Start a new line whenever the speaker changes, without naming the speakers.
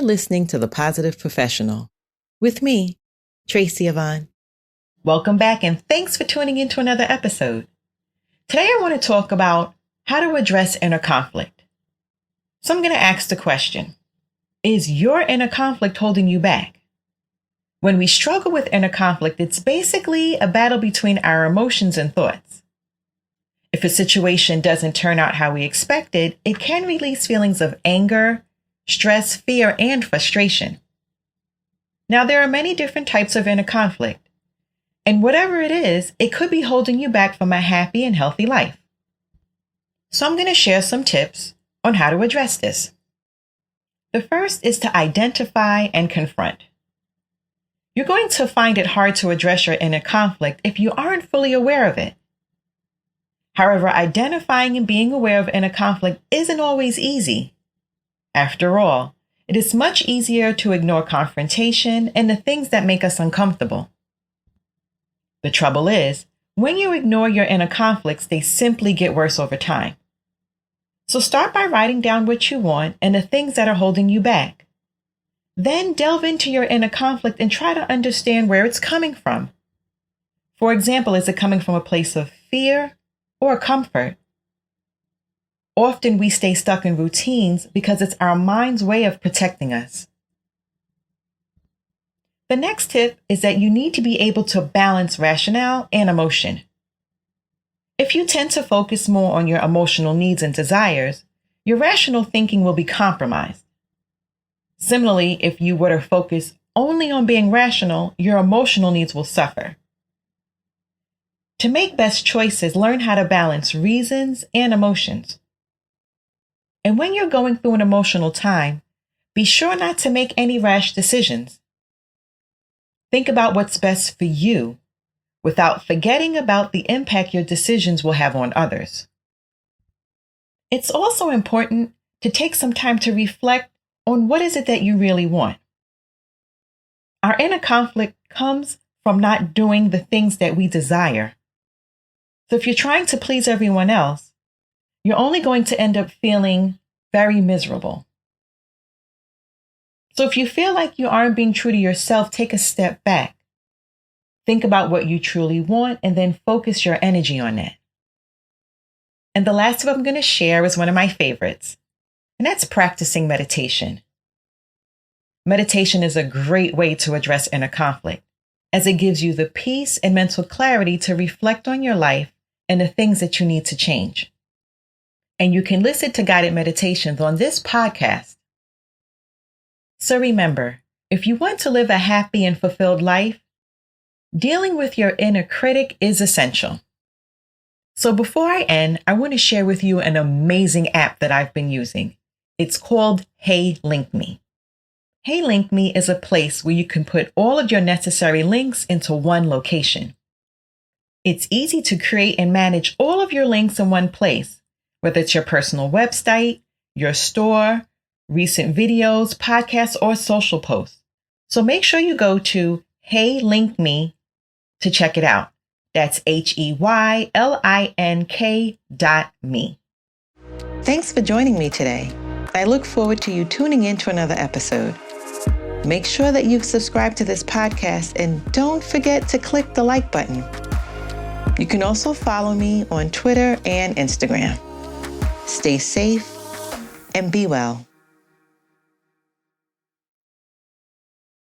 you're listening to The Positive Professional with me, Tracy Yvonne. Welcome back and thanks for tuning in to another episode. Today I want to talk about how to address inner conflict. So I'm going to ask the question, is your inner conflict holding you back? When we struggle with inner conflict, it's basically a battle between our emotions and thoughts. If a situation doesn't turn out how we expected, it can release feelings of anger, stress, fear, and frustration. Now, there are many different types of inner conflict, and whatever it is, it could be holding you back from a happy and healthy life. So I'm going to share some tips on how to address this. The first is to identify and confront. You're going to find it hard to address your inner conflict if you aren't fully aware of it. However, identifying and being aware of inner conflict isn't always easy. After all, it is much easier to ignore confrontation and the things that make us uncomfortable. The trouble is, when you ignore your inner conflicts, they simply get worse over time. So start by writing down what you want and the things that are holding you back. Then delve into your inner conflict and try to understand where it's coming from. For example, is it coming from a place of fear or comfort? Often we stay stuck in routines because it's our mind's way of protecting us. The next tip is that you need to be able to balance rationale and emotion. If you tend to focus more on your emotional needs and desires, your rational thinking will be compromised. Similarly, if you were to focus only on being rational, your emotional needs will suffer. To make best choices, learn how to balance reasons and emotions. And when you're going through an emotional time, be sure not to make any rash decisions. Think about what's best for you without forgetting about the impact your decisions will have on others. It's also important to take some time to reflect on what is it that you really want. Our inner conflict comes from not doing the things that we desire. So if you're trying to please everyone else, you're only going to end up feeling very miserable. So if you feel like you aren't being true to yourself, take a step back. Think about what you truly want and then focus your energy on that. And the last tip I'm going to share is one of my favorites, and that's practicing meditation. Meditation is a great way to address inner conflict, as it gives you the peace and mental clarity to reflect on your life and the things that you need to change. And you can listen to guided meditations on this podcast. So remember, if you want to live a happy and fulfilled life, dealing with your inner critic is essential. So before I end, I want to share with you an amazing app that I've been using. It's called Hey Link Me. Hey Link Me is a place where you can put all of your necessary links into one location. It's easy to create and manage all of your links in one place, whether it's your personal website, your store, recent videos, podcasts, or social posts. So make sure you go to Hey Link Me to check it out. That's HEYLINK.me. Thanks for joining me today. I look forward to you tuning in to another episode. Make sure that you've subscribed to this podcast and don't forget to click the like button. You can also follow me on Twitter and Instagram. Stay safe and be well.